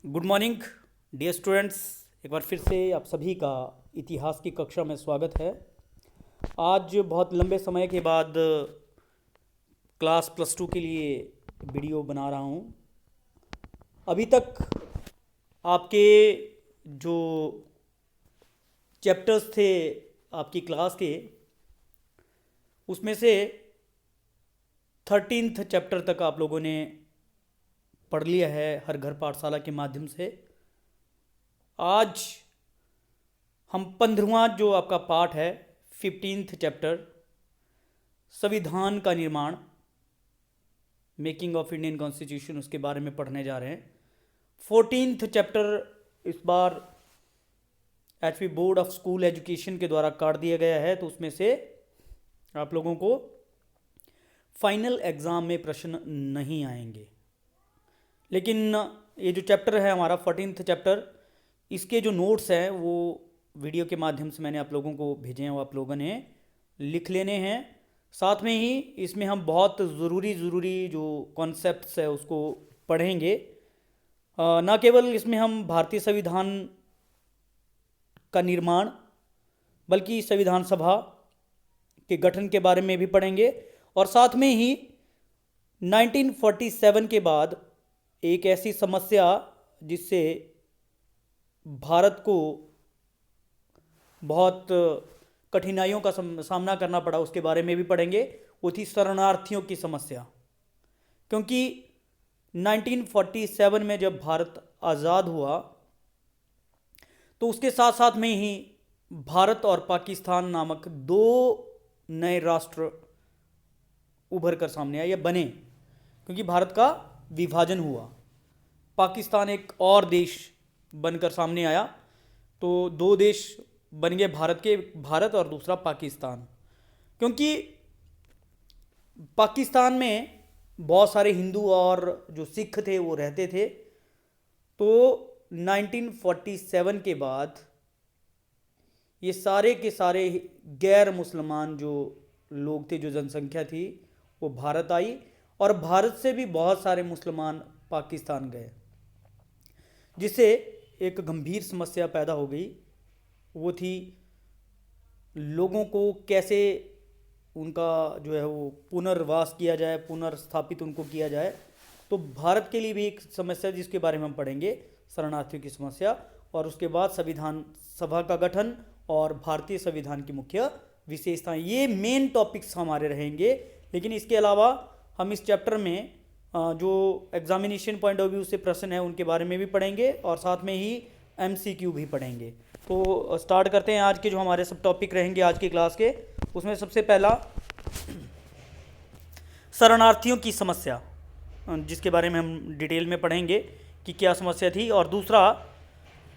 Good morning dear students. एक बार फिर से आप सभी का इतिहास की कक्षा में स्वागत है। आज बहुत लंबे समय के बाद क्लास +2 के लिए वीडियो बना रहा हूँ। अभी तक आपके जो चैप्टर्स थे आपकी क्लास के, उसमें से 13th चैप्टर तक आप लोगों ने पढ़ लिया है हर घर पाठशाला के माध्यम से। आज हम 15वां जो आपका पाठ है 15th चैप्टर संविधान का निर्माण, मेकिंग ऑफ इंडियन कॉन्स्टिट्यूशन, उसके बारे में पढ़ने जा रहे हैं। 14th चैप्टर इस बार HP board of school education के द्वारा काट दिया गया है, तो उसमें से आप लोगों को फाइनल एग्ज़ाम में प्रश्न नहीं आएंगे। लेकिन ये जो चैप्टर है हमारा 14th चैप्टर, इसके जो नोट्स हैं वो वीडियो के माध्यम से मैंने आप लोगों को भेजे हैं, वो आप लोगों ने लिख लेने हैं। साथ में ही इसमें हम बहुत ज़रूरी जो कॉन्सेप्ट्स है उसको पढ़ेंगे। ना केवल इसमें हम भारतीय संविधान का निर्माण, बल्कि संविधान सभा के गठन के बारे में भी पढ़ेंगे। और साथ में ही 1947 के बाद एक ऐसी समस्या जिससे भारत को बहुत कठिनाइयों का सामना करना पड़ा, उसके बारे में भी पढ़ेंगे। वो थी शरणार्थियों की समस्या। क्योंकि 1947 में जब भारत आज़ाद हुआ तो उसके साथ साथ में ही भारत और पाकिस्तान नामक दो नए राष्ट्र उभर कर सामने आए या बने। क्योंकि भारत का विभाजन हुआ, पाकिस्तान एक और देश बनकर सामने आया, तो दो देश बन गए भारत और दूसरा पाकिस्तान। क्योंकि पाकिस्तान में बहुत सारे हिंदू और जो सिख थे वो रहते थे, तो 1947 के बाद ये सारे के सारे गैर मुसलमान जो लोग थे, जो जनसंख्या थी, वो भारत आई और भारत से भी बहुत सारे मुसलमान पाकिस्तान गए, जिससे एक गंभीर समस्या पैदा हो गई। वो थी लोगों को कैसे उनका जो है वो पुनर्वास किया जाए, पुनर्स्थापित उनको किया जाए। तो भारत के लिए भी एक समस्या जिसके बारे में हम पढ़ेंगे, शरणार्थियों की समस्या। और उसके बाद संविधान सभा का गठन और भारतीय संविधान की मुख्य विशेषताएं, ये मेन टॉपिक्स हमारे रहेंगे। लेकिन इसके अलावा हम इस चैप्टर में जो एग्जामिनेशन पॉइंट ऑफ व्यू से प्रश्न है उनके बारे में भी पढ़ेंगे और साथ में ही एमसीक्यू भी पढ़ेंगे। तो स्टार्ट करते हैं आज के जो हमारे सब टॉपिक रहेंगे आज की क्लास के। उसमें सबसे पहला शरणार्थियों की समस्या, जिसके बारे में हम डिटेल में पढ़ेंगे कि क्या समस्या थी। और दूसरा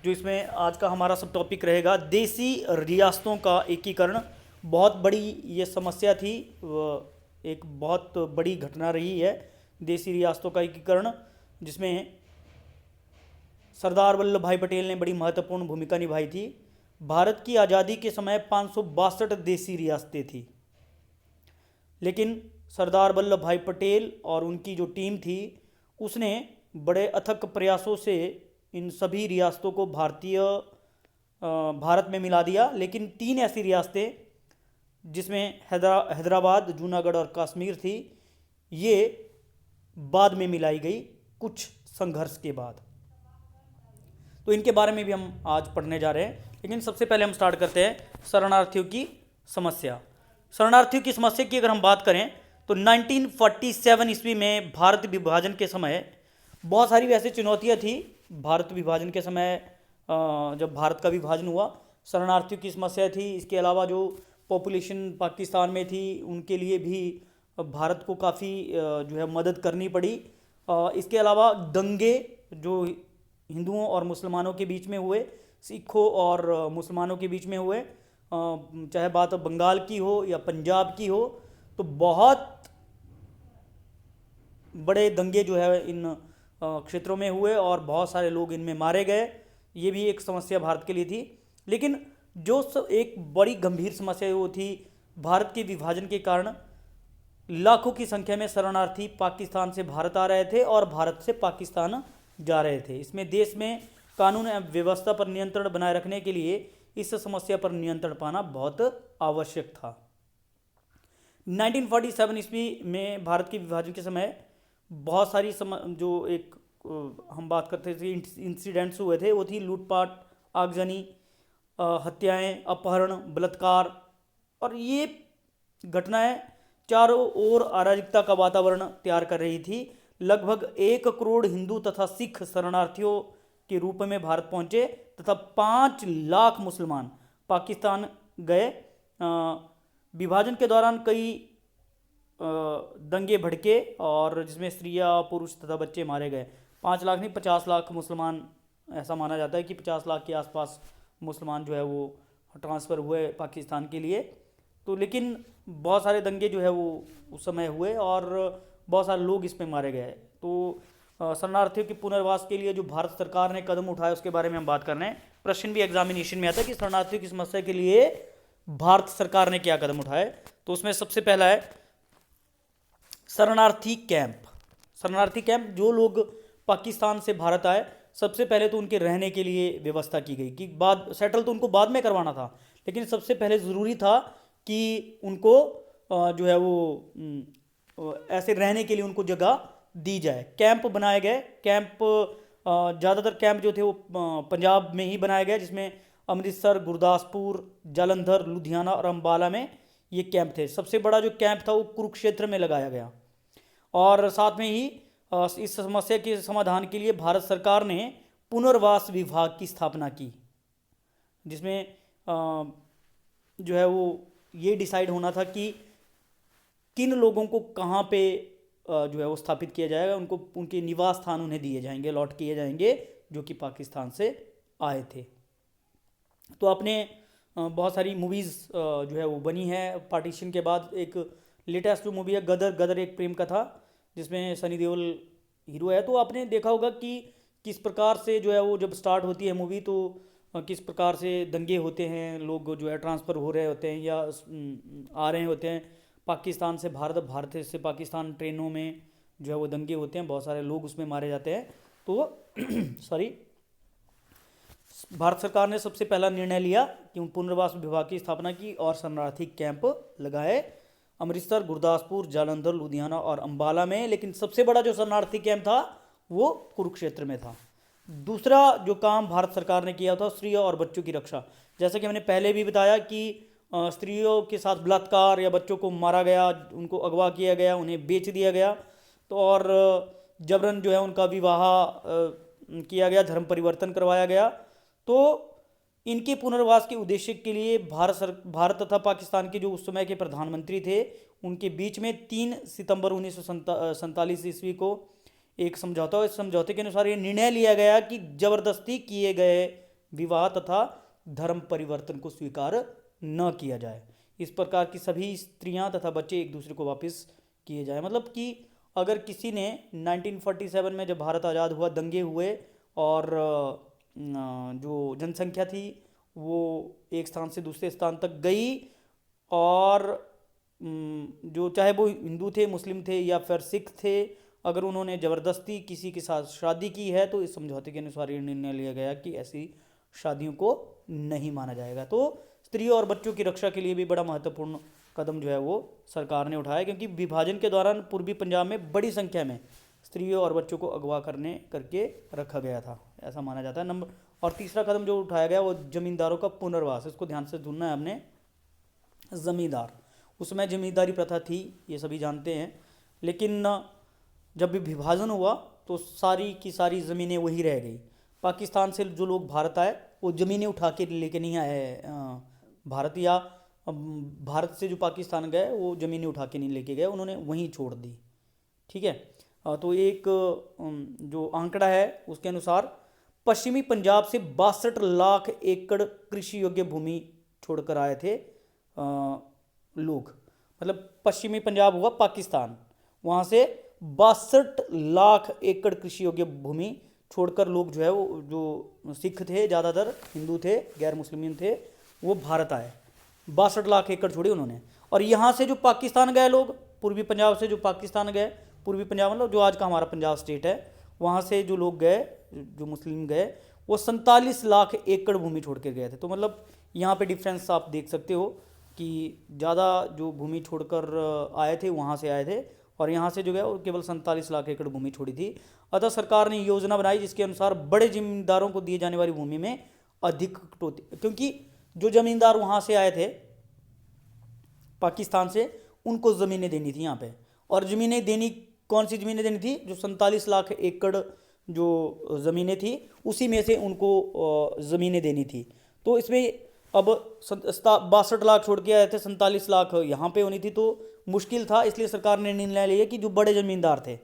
जो इसमें आज का हमारा सब टॉपिक रहेगा, देसी रियासतों का एकीकरण। बहुत बड़ी ये समस्या थी, एक बहुत बड़ी घटना रही है देसी रियासतों का एकीकरण, जिसमें सरदार वल्लभ भाई पटेल ने बड़ी महत्वपूर्ण भूमिका निभाई थी। भारत की आज़ादी के समय 562 देसी रियासतें थी, लेकिन सरदार वल्लभ भाई पटेल और उनकी जो टीम थी उसने बड़े अथक प्रयासों से इन सभी रियासतों को भारत में मिला दिया। लेकिन 3 ऐसी रियासतें जिसमें हैदराबाद, जूनागढ़ और कश्मीर थी, ये बाद में मिलाई गई कुछ संघर्ष के बाद। तो इनके बारे में भी हम आज पढ़ने जा रहे हैं। लेकिन सबसे पहले हम स्टार्ट करते हैं शरणार्थियों की समस्या। शरणार्थियों की समस्या की अगर हम बात करें तो 1947 ईस्वी में भारत विभाजन के समय बहुत सारी वैसे चुनौतियां थी। भारत विभाजन के समय जब भारत का विभाजन हुआ, शरणार्थियों की समस्या थी। इसके अलावा जो पॉपुलेशन पाकिस्तान में थी उनके लिए भी भारत को काफ़ी जो है मदद करनी पड़ी। इसके अलावा दंगे जो हिंदुओं और मुसलमानों के बीच में हुए, सिखों और मुसलमानों के बीच में हुए, चाहे बात बंगाल की हो या पंजाब की हो, तो बहुत बड़े दंगे जो है इन क्षेत्रों में हुए और बहुत सारे लोग इनमें मारे गए। ये भी एक समस्या भारत के लिए थी। लेकिन जो एक बड़ी गंभीर समस्या वो थी, भारत के विभाजन के कारण लाखों की संख्या में शरणार्थी पाकिस्तान से भारत आ रहे थे और भारत से पाकिस्तान जा रहे थे। इसमें देश में कानून एवं व्यवस्था पर नियंत्रण बनाए रखने के लिए इस समस्या पर नियंत्रण पाना बहुत आवश्यक था। 1947 ईस्वी में भारत के विभाजन के समय बहुत सारी जो एक हम बात करते थे इंसिडेंट्स हुए थे, वो थी लूटपाट, आगजनी, हत्याएं, अपहरण, बलात्कार, और ये घटनाएं चारों ओर अराजकता का वातावरण तैयार कर रही थी। लगभग 1 करोड़ हिंदू तथा सिख शरणार्थियों के रूप में भारत पहुंचे तथा 5 लाख मुसलमान पाकिस्तान गए। विभाजन के दौरान कई दंगे भड़के और जिसमें स्त्रियां, पुरुष तथा बच्चे मारे गए। 5 लाख नहीं, 50 लाख मुसलमान, ऐसा माना जाता है कि 50 लाख के आसपास मुसलमान जो है वो ट्रांसफ़र हुए पाकिस्तान के लिए। तो लेकिन बहुत सारे दंगे जो है वो उस समय हुए और बहुत सारे लोग इसमें मारे गए। तो शरणार्थियों के पुनर्वास के लिए जो भारत सरकार ने कदम उठाए उसके बारे में हम बात कर रहे हैं। प्रश्न भी एग्जामिनेशन में आता है कि शरणार्थियों की समस्या के लिए भारत सरकार ने क्या कदम उठाए। तो उसमें सबसे पहला है शरणार्थी कैंप। शरणार्थी कैंप, जो लोग पाकिस्तान से भारत आए, सबसे पहले तो उनके रहने के लिए व्यवस्था की गई कि बाद सेटल तो उनको बाद में करवाना था, लेकिन सबसे पहले ज़रूरी था कि उनको जो है वो ऐसे रहने के लिए उनको जगह दी जाए। कैंप बनाए गए। कैंप ज़्यादातर कैंप जो थे वो पंजाब में ही बनाए गए, जिसमें अमृतसर, गुरदासपुर, जालंधर, लुधियाना और अंबाला में ये कैंप थे। सबसे बड़ा जो कैंप था वो कुरुक्षेत्र में लगाया गया। और साथ में ही इस समस्या के समाधान के लिए भारत सरकार ने पुनर्वास विभाग की स्थापना की, जिसमें जो है वो ये डिसाइड होना था कि किन लोगों को कहाँ पे जो है वो स्थापित किया जाएगा। उनको उनके निवास स्थान उन्हें दिए जाएंगे, अलॉट किए जाएंगे, जो कि पाकिस्तान से आए थे। तो आपने बहुत सारी मूवीज़ जो है वो बनी है पार्टीशन के बाद। एक लेटेस्ट जो मूवी है गदर, गदर एक प्रेम कथा, जिसमें सनी देओल हीरो है। तो आपने देखा होगा कि किस प्रकार से जो है वो जब स्टार्ट होती है मूवी तो किस प्रकार से दंगे होते हैं, लोग जो है ट्रांसफ़र हो रहे होते हैं या आ रहे होते हैं पाकिस्तान से भारत, भारत से पाकिस्तान, ट्रेनों में जो है वो दंगे होते हैं, बहुत सारे लोग उसमें मारे जाते हैं। तो सॉरी, भारत सरकार ने सबसे पहला निर्णय लिया कि पुनर्वास विभाग की स्थापना की और शरणार्थी कैंप लगाए अमृतसर, गुरदासपुर, जालंधर, लुधियाना और अंबाला में। लेकिन सबसे बड़ा जो शरणार्थी कैंप था वो कुरुक्षेत्र में था। दूसरा जो काम भारत सरकार ने किया था स्त्रियों और बच्चों की रक्षा। जैसा कि मैंने पहले भी बताया कि स्त्रियों के साथ बलात्कार या बच्चों को मारा गया, उनको अगवा किया गया, उन्हें बेच दिया गया, तो और जबरन जो है उनका विवाह किया गया, धर्म परिवर्तन करवाया गया। तो इनके पुनर्वास के उद्देश्य के लिए भारत तथा पाकिस्तान के जो उस समय के प्रधानमंत्री थे उनके बीच में 3 सितंबर 1947 ईस्वी को एक समझौता। इस समझौते के अनुसार ये निर्णय लिया गया कि जबरदस्ती किए गए विवाह तथा धर्म परिवर्तन को स्वीकार न किया जाए। इस प्रकार की सभी स्त्रियां तथा बच्चे एक दूसरे को वापस किए जाए। मतलब कि अगर किसी ने 1947 में जब भारत आज़ाद हुआ, दंगे हुए और जो जनसंख्या थी वो एक स्थान से दूसरे स्थान तक गई, और जो चाहे वो हिंदू थे, मुस्लिम थे या फिर सिख थे, अगर उन्होंने ज़बरदस्ती किसी के साथ शादी की है तो इस समझौते के अनुसार ये निर्णय लिया गया कि ऐसी शादियों को नहीं माना जाएगा। तो स्त्रियों और बच्चों की रक्षा के लिए भी बड़ा महत्वपूर्ण कदम जो है वो सरकार ने उठाया, क्योंकि विभाजन के दौरान पूर्वी पंजाब में बड़ी संख्या में स्त्रियों और बच्चों को अगवा करके रखा गया था, ऐसा माना जाता है। और तीसरा कदम जो उठाया गया वो जमींदारों का पुनर्वास। इसको ध्यान से सुनना है हमने। जमींदार, उसमें जमींदारी प्रथा थी, ये सभी जानते हैं, लेकिन जब भी विभाजन हुआ तो सारी की सारी ज़मीनें वही रह गई। पाकिस्तान से जो लोग भारत आए वो ज़मीनें उठा के लेके नहीं आए भारत, या भारत से जो पाकिस्तान गए वो ज़मीनें उठा के नहीं लेके गए, उन्होंने वहीं छोड़ दी। ठीक है। तो एक जो आंकड़ा है उसके अनुसार पश्चिमी पंजाब से 62 लाख एकड़ कृषि योग्य भूमि छोड़कर आए थे लोग। मतलब पश्चिमी पंजाब हुआ पाकिस्तान, वहाँ से 62 लाख एकड़ कृषि योग्य भूमि छोड़कर लोग जो है वो, जो सिख थे, ज़्यादातर हिंदू थे, गैर मुस्लिम थे, वो भारत आए। 62 लाख एकड़ छोड़ी उन्होंने। और यहाँ से जो पाकिस्तान गए लोग, पूर्वी पंजाब से जो पाकिस्तान गए, पूर्वी पंजाब मतलब जो आज का हमारा पंजाब स्टेट है, वहाँ से जो लोग गए, जो मुस्लिम गए, वो 47 लाख एकड़ भूमि छोड़ कर गए थे। तो मतलब यहाँ पे डिफरेंस आप देख सकते हो कि ज़्यादा जो भूमि छोड़कर आए थे वहाँ से आए थे, और यहाँ से जो गया वो केवल 47 लाख एकड़ भूमि छोड़ी थी। अतः सरकार ने योजना बनाई जिसके अनुसार बड़े जमींदारों को दिए जाने वाली भूमि में अधिक कटौती, क्योंकि जो जमींदार वहाँ से आए थे पाकिस्तान से, उनको ज़मीनें देनी थी यहाँ पे। और ज़मीनें देनी, कौन सी ज़मीनें देनी थी? जो 47 लाख एकड़ जो ज़मीनें थी उसी में से उनको ज़मीनें देनी थी। तो इसमें अब 62 लाख छोड़ के आए थे, 47 लाख यहाँ पे होनी थी, तो मुश्किल था। इसलिए सरकार ने निर्णय लिया कि जो बड़े ज़मींदार थे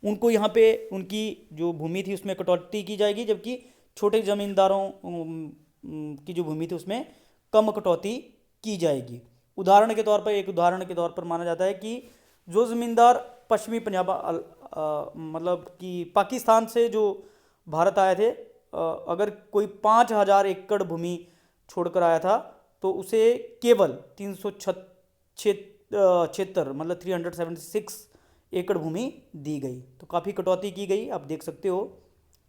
उनको यहाँ पे उनकी जो भूमि थी उसमें कटौती की जाएगी, जबकि छोटे ज़मींदारों की जो भूमि थी उसमें कम कटौती की जाएगी। उदाहरण के तौर पर, एक उदाहरण के तौर पर माना जाता है कि जो ज़मींदार पश्चिमी पंजाब मतलब कि पाकिस्तान से जो भारत आए थे, अगर कोई 5,000 एकड़ भूमि छोड़कर आया था तो उसे केवल 376 मतलब 376 एकड़ भूमि दी गई। तो काफ़ी कटौती की गई। आप देख सकते हो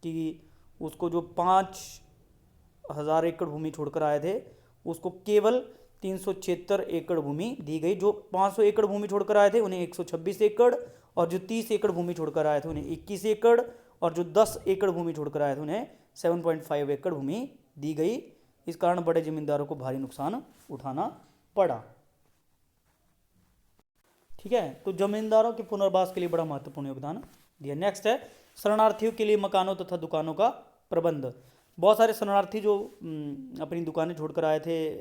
कि उसको जो 5,000 एकड़ भूमि छोड़कर आए थे उसको केवल 376 एकड़ भूमि दी गई। जो 500 एकड़ भूमि छोड़कर आए थे उन्हें 126 एकड़, और जो 30 एकड़ भूमि छोड़कर आए थे उन्हें 21 एकड़, और जो 10 एकड़ भूमि छोड़कर आए थे उन्हें 7.5 एकड़ भूमि दी गई। इस कारण बड़े जमींदारों को भारी नुकसान उठाना पड़ा। ठीक है, तो जमींदारों के पुनर्वास के लिए बड़ा महत्वपूर्ण योगदान दिया। नेक्स्ट है शरणार्थियों के लिए मकानों तथा दुकानों का प्रबंध। बहुत सारे शरणार्थी जो अपनी दुकानें छोड़कर आए थे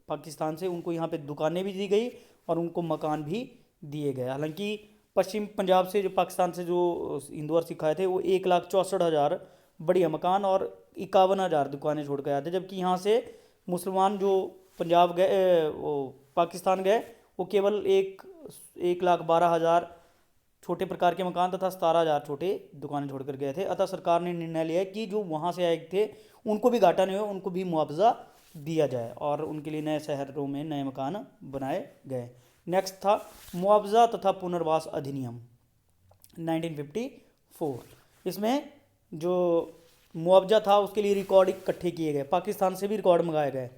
पाकिस्तान से, उनको यहाँ पे दुकानें भी दी गई और उनको मकान भी दिए गए। हालांकि पश्चिम पंजाब से जो पाकिस्तान से जो हिंदू और सिख आए थे वो 1,64,000 बढ़िया मकान और 51,000 दुकानें छोड़ कर आए थे, जबकि यहाँ से मुसलमान जो पंजाब गए, वो पाकिस्तान गए, वो केवल 1,12,000 छोटे प्रकार के मकान तथा 17,000 छोटे दुकानें छोड़कर गए थे। अतः सरकार ने निर्णय लिया कि जो वहाँ से आए थे उनको भी घाटा नहीं हो, उनको भी मुआवजा दिया जाए, और उनके लिए नए शहरों में नए मकान बनाए गए। नेक्स्ट था मुआवजा तथा पुनर्वास अधिनियम 1954। इसमें जो मुआवजा था उसके लिए रिकॉर्ड इकट्ठे किए गए, पाकिस्तान से भी रिकॉर्ड मंगाए गए,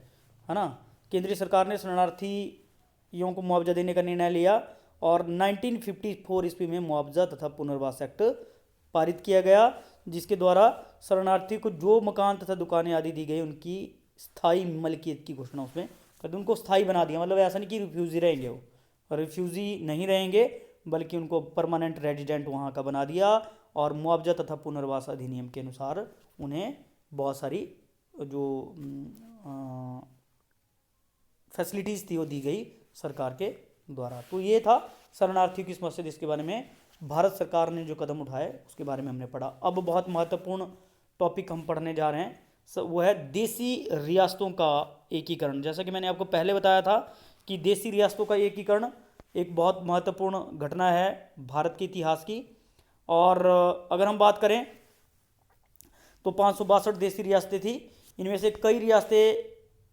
है ना। केंद्रीय सरकार ने शरणार्थियों को मुआवजा देने का निर्णय लिया, और 1954 ईस्वी में मुआवजा तथा पुनर्वास एक्ट पारित किया गया, जिसके द्वारा शरणार्थी को जो मकान तथा दुकानें आदि दी गई उनकी स्थायी मलकियत की घोषणा उसमें कर दी। उनको स्थायी बना दिया, मतलब ऐसा नहीं कि रिफ्यूजी रहेंगे, वो रिफ्यूजी नहीं रहेंगे बल्कि उनको परमानेंट रेजिडेंट वहाँ का बना दिया। और मुआवजा तथा पुनर्वास अधिनियम के अनुसार उन्हें बहुत सारी जो फैसिलिटीज़ थी वो दी गई सरकार के द्वारा। तो ये था शरणार्थियों की समस्या, जिसके बारे में भारत सरकार ने जो कदम उठाए उसके बारे में हमने पढ़ा। अब बहुत महत्वपूर्ण टॉपिक हम पढ़ने जा रहे हैं, वो है देसी रियासतों का एकीकरण। जैसा कि मैंने आपको पहले बताया था कि देसी रियासतों का एकीकरण एक बहुत महत्वपूर्ण घटना है भारत के इतिहास की। और अगर हम बात करें तो 562 देसी रियासतें थी। इनमें से कई रियासतें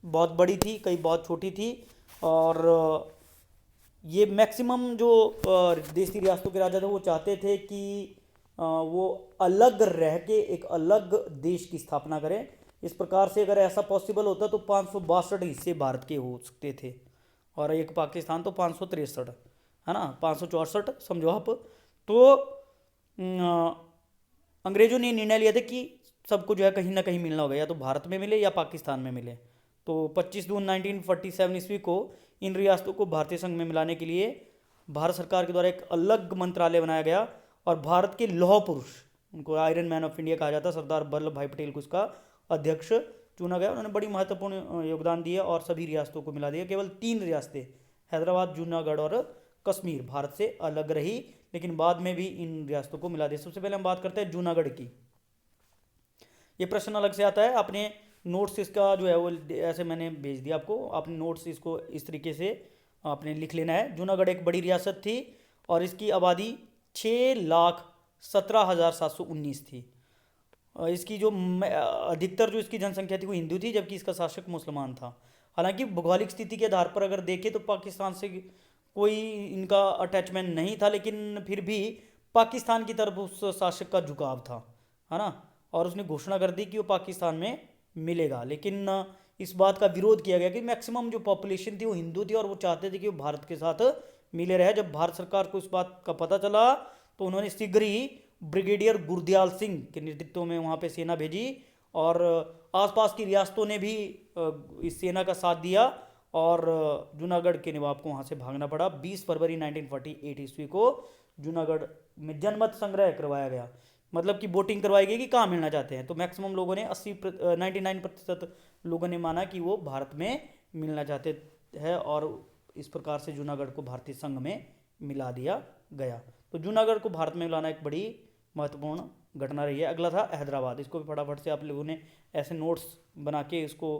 बहुत बड़ी थी, कई बहुत छोटी थी, और ये मैक्सिमम जो देसी रियासतों के राजा थे वो चाहते थे कि वो अलग रह के एक अलग देश की स्थापना करें। इस प्रकार से अगर ऐसा पॉसिबल होता तो 562 हिस्से भारत के हो सकते थे, और एक पाकिस्तान तो 563, है ना, 564 समझो आप। तो अंग्रेज़ों ने निर्णय लिया था कि सबको जो है कहीं ना कहीं मिलना होगा, या तो भारत में मिले या पाकिस्तान में मिले। तो 25 जून 1947 ईस्वी को इन रियासतों को भारतीय संघ में मिलाने के लिए भारत सरकार के द्वारा एक अलग मंत्रालय बनाया गया, और भारत के लौह पुरुष, उनको आयरन मैन ऑफ इंडिया कहा जाता है, सरदार वल्लभ भाई पटेल को इसका अध्यक्ष चुना गया। उन्होंने बड़ी महत्वपूर्ण योगदान दिया और सभी रियासतों को मिला दिया। केवल 3 रियासतें, हैदराबाद, जूनागढ़ और कश्मीर, भारत से अलग रही, लेकिन बाद में भी इन रियासतों को मिला दिया। सबसे पहले हम बात करते हैं जूनागढ़ की। ये प्रश्न अलग से आता है, अपने नोट्स इसका जो है वो ऐसे मैंने भेज दिया आपको, आपने नोट्स इसको इस तरीके से आपने लिख लेना है। जूनागढ़ एक बड़ी रियासत थी और इसकी आबादी 6,17,719 थी। इसकी जो अधिकतर जो इसकी जनसंख्या थी वो हिंदू थी, जबकि इसका शासक मुसलमान था। हालांकि भौगोलिक स्थिति के आधार पर अगर देखें तो पाकिस्तान से कोई इनका अटैचमेंट नहीं था, लेकिन फिर भी पाकिस्तान की तरफ उस शासक का झुकाव था, है ना। और उसने घोषणा कर दी कि वो पाकिस्तान में मिलेगा, लेकिन इस बात का विरोध किया गया कि मैक्सिमम जो पॉपुलेशन थी वो हिंदू थी और वो चाहते थे कि वो भारत के साथ मिले रहे। जब भारत सरकार को इस बात का पता चला तो उन्होंने शीघ्र ही ब्रिगेडियर गुरदयाल सिंह के नेतृत्व में वहाँ पे सेना भेजी, और आसपास की रियासतों ने भी इस सेना का साथ दिया, और जूनागढ़ के नवाब को वहाँ से भागना पड़ा। 20 फरवरी 1948 ईस्वी को जूनागढ़ में जनमत संग्रह करवाया गया, मतलब कि वोटिंग करवाई गई कि कहाँ मिलना चाहते हैं। तो मैक्सिमम लोगों ने 99% लोगों ने माना कि वो भारत में मिलना चाहते हैं, और इस प्रकार से जूनागढ़ को भारतीय संघ में मिला दिया गया। तो जूनागढ़ को भारत में मिलाना एक बड़ी महत्वपूर्ण घटना रही है। अगला था हैदराबाद। इसको भी फटाफट से आप लोगों ने ऐसे नोट्स बना के इसको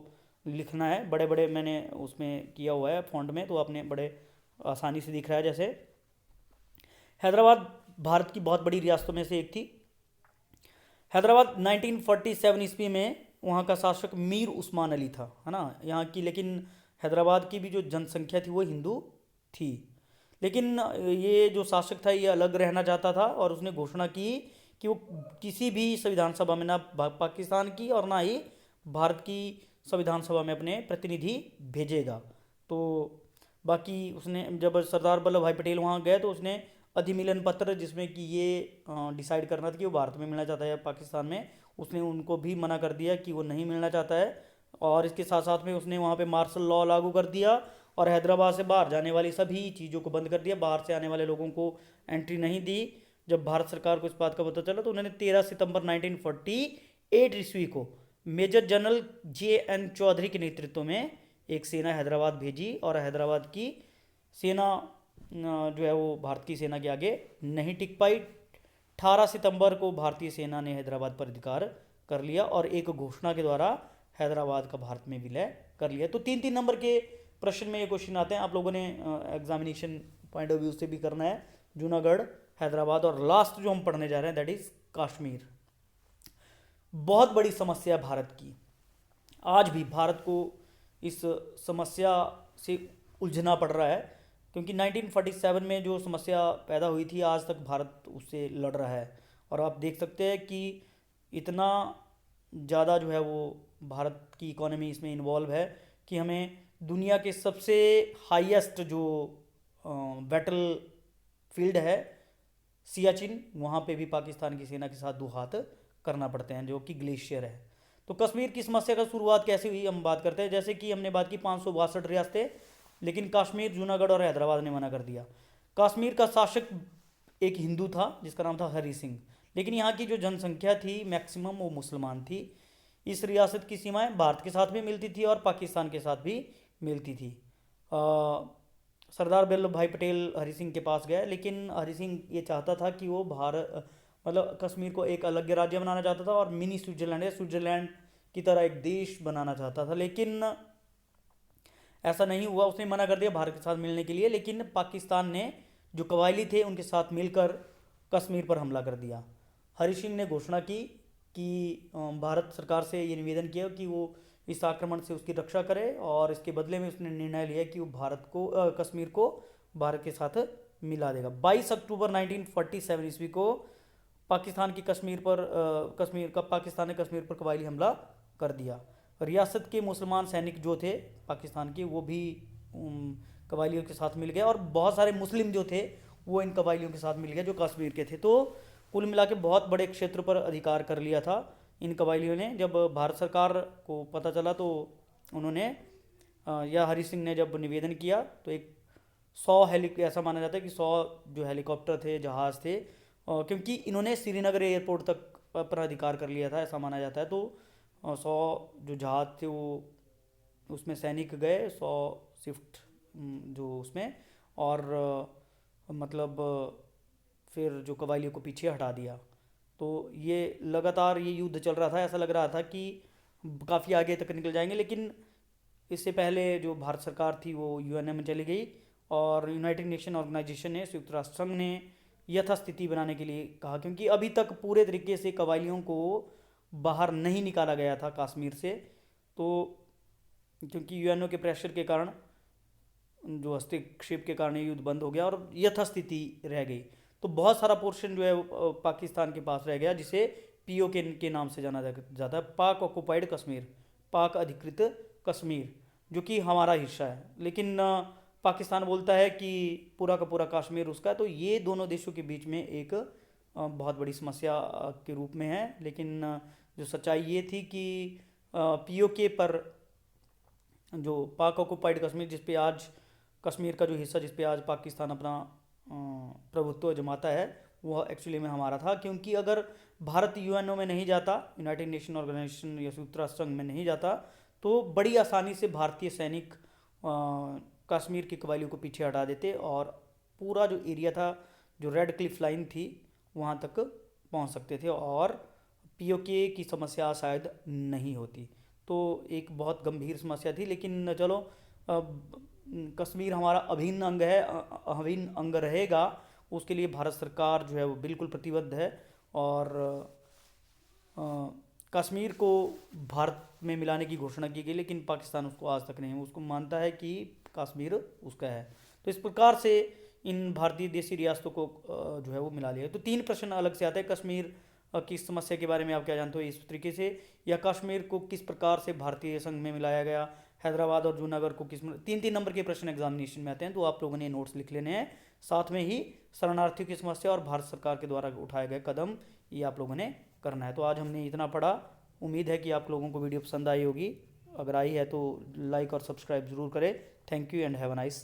लिखना है, बड़े बड़े मैंने उसमें किया हुआ है फॉन्ट में, तो आपने बड़े आसानी से दिख रहा है। जैसे हैदराबाद भारत की बहुत बड़ी रियासतों में से एक थी। हैदराबाद 1947 ईस्वी में वहाँ का शासक मीर उस्मान अली था, है ना, यहाँ की। लेकिन हैदराबाद की भी जो जनसंख्या थी वो हिंदू थी, लेकिन ये जो शासक था ये अलग रहना चाहता था, और उसने घोषणा की कि वो किसी भी संविधान सभा में, ना पाकिस्तान की और ना ही भारत की संविधान सभा में अपने प्रतिनिधि भेजेगा। तो बाकी उसने, जब सरदार वल्लभ भाई पटेल वहाँ गए तो उसने अधिमिलन पत्र, जिसमें कि ये डिसाइड करना था कि वो भारत में मिलना चाहता है या पाकिस्तान में, उसने उनको भी मना कर दिया कि वो नहीं मिलना चाहता है। और इसके साथ साथ में उसने वहाँ पे मार्शल लॉ लागू कर दिया, और हैदराबाद से बाहर जाने वाली सभी चीज़ों को बंद कर दिया, बाहर से आने वाले लोगों को एंट्री नहीं दी। जब भारत सरकार को इस बात का पता चला तो उन्होंने 13 सितंबर 1948 ईस्वी को मेजर जनरल JN चौधरी के नेतृत्व में एक सेना हैदराबाद भेजी, और हैदराबाद की सेना जो है वो भारत की सेना के आगे नहीं टिक पाई। 18 सितंबर को भारतीय सेना ने हैदराबाद पर अधिकार कर लिया, और एक घोषणा के द्वारा हैदराबाद का भारत में विलय कर लिया। तो 3-3 नंबर के प्रश्न में ये क्वेश्चन आते हैं, आप लोगों ने एग्जामिनेशन पॉइंट ऑफ व्यू से भी करना है। जूनागढ़, हैदराबाद, और लास्ट जो हम पढ़ने जा रहे हैं दैट इज कश्मीर। बहुत बड़ी समस्या है भारत की। आज भी भारत को इस समस्या से उलझना पड़ रहा है, क्योंकि 1947 में जो समस्या पैदा हुई थी आज तक भारत उससे लड़ रहा है। और आप देख सकते हैं कि इतना ज़्यादा जो है वो भारत की इकोनॉमी इसमें इन्वॉल्व है कि हमें दुनिया के सबसे हाईएस्ट जो बैटल फील्ड है सियाचिन, वहाँ पे भी पाकिस्तान की सेना के साथ दो हाथ करना पड़ते हैं, जो कि ग्लेशियर है। तो कश्मीर की समस्या का शुरुआत कैसे हुई हम बात करते हैं। जैसे कि हमने बात की 562 रियासतें, लेकिन कश्मीर, जूनागढ़ और हैदराबाद ने मना कर दिया। कश्मीर का शासक एक हिंदू था जिसका नाम था हरि सिंह, लेकिन यहाँ की जो जनसंख्या थी मैक्सिमम वो मुसलमान थी। इस रियासत की सीमाएं भारत के साथ भी मिलती थी और पाकिस्तान के साथ भी मिलती थी। सरदार वल्लभ भाई पटेल हरि सिंह के पास गए, लेकिन हरि सिंह ये चाहता था कि वो भारत, मतलब कश्मीर को एक अलग राज्य बनाना चाहता था, और मिनी स्विट्जरलैंड या स्विट्जरलैंड की तरह एक देश बनाना चाहता था। लेकिन ऐसा नहीं हुआ, उसने मना कर दिया भारत के साथ मिलने के लिए। लेकिन पाकिस्तान ने जो कबायली थे उनके साथ मिलकर कश्मीर पर हमला कर दिया। हरि सिंह ने घोषणा की कि भारत सरकार से ये निवेदन किया कि वो इस आक्रमण से उसकी रक्षा करे, और इसके बदले में उसने निर्णय लिया कि वो भारत को कश्मीर को भारत के साथ मिला देगा। 22 अक्टूबर 1947 ईस्वी को पाकिस्तान की पाकिस्तान ने कश्मीर पर कबायली हमला कर दिया। रियासत के मुसलमान सैनिक जो थे पाकिस्तान के, वो भी कबायलियों के साथ मिल गए, और बहुत सारे मुस्लिम जो थे वो इन कबायलियों के साथ मिल गए जो कश्मीर के थे। तो कुल मिला के बहुत बड़े क्षेत्र पर अधिकार कर लिया था इन कबायलियों ने। जब भारत सरकार को पता चला तो उन्होंने या हरि सिंह ने जब निवेदन किया तो एक 100 ऐसा माना जाता है कि 100 जो हेलीकॉप्टर थे, जहाज़ थे, क्योंकि इन्होंने श्रीनगर एयरपोर्ट तक अपना अधिकार कर लिया था ऐसा माना जाता है। तो 100 जो जहाज़ थे वो उसमें सैनिक गए, 100 शिफ्ट जो उसमें, और मतलब फिर जो कबायलियों को पीछे हटा दिया। तो ये लगातार ये युद्ध चल रहा था, ऐसा लग रहा था कि काफ़ी आगे तक निकल जाएंगे। लेकिन इससे पहले जो भारत सरकार थी वो UN में चली गई, और यूनाइटेड नेशन ऑर्गेनाइजेशन ने, संयुक्त राष्ट्र संघ ने यथास्थिति बनाने के लिए कहा, क्योंकि अभी तक पूरे तरीके से कबायलियों को बाहर नहीं निकाला गया था कश्मीर से। तो क्योंकि UNO के प्रेशर के कारण, जो हस्तक्षेप के कारण ये युद्ध बंद हो गया और यथास्थिति रह गई। तो बहुत सारा पोर्शन जो है वो पाकिस्तान के पास रह गया, जिसे पीओके के नाम से जाना जाता है, पाक ऑक्युपाइड कश्मीर, पाक अधिकृत कश्मीर, जो कि हमारा हिस्सा है। लेकिन पाकिस्तान बोलता है कि पूरा का पूरा कश्मीर उसका है। तो ये दोनों देशों के बीच में एक बहुत बड़ी समस्या के रूप में है। लेकिन जो सच्चाई ये थी कि पीओके पर जो पाक ऑक्युपाइड कश्मीर, जिस पे आज कश्मीर का जो हिस्सा जिस पे आज पाकिस्तान अपना प्रभुत्व जमाता है, वह एक्चुअली में हमारा था। क्योंकि अगर भारत यूएनओ में नहीं जाता, यूनाइटेड नेशन ऑर्गेनाइजेशन या संयुक्त राष्ट्र संघ में नहीं जाता, तो बड़ी आसानी से भारतीय सैनिक कश्मीर की कबायलियों को पीछे हटा देते और पूरा जो एरिया था, जो रेड क्लिफ लाइन थी, वहाँ तक पहुँच सकते थे और पीओके की समस्या शायद नहीं होती। तो एक बहुत गंभीर समस्या थी। लेकिन चलो, कश्मीर हमारा अभिन्न अंग है, अभिन्न अंग रहेगा, उसके लिए भारत सरकार जो है वो बिल्कुल प्रतिबद्ध है। और अ, कश्मीर को भारत में मिलाने की घोषणा की गई, लेकिन पाकिस्तान उसको आज तक नहीं, उसको मानता है कि कश्मीर उसका है। तो इस प्रकार से इन भारतीय देशी रियासतों को जो है वो मिला लिया। तो तीन प्रश्न अलग से आता है, कश्मीर की समस्या के बारे में आप क्या जानते हो इस तरीके से, या कश्मीर को किस प्रकार से भारतीय संघ में मिलाया गया, हैदराबाद और जूनागढ़ को किस, तीन तीन नंबर के प्रश्न एग्जामिनेशन में आते हैं। तो आप लोगों ने नोट्स लिख लेने हैं, साथ में ही शरणार्थियों की समस्या और भारत सरकार के द्वारा उठाए गए कदम, ये आप लोगों ने करना है। तो आज हमने इतना पढ़ा, उम्मीद है कि आप लोगों को वीडियो पसंद आई होगी। अगर आई है तो लाइक और सब्सक्राइब ज़रूर करें। Thank you and have a nice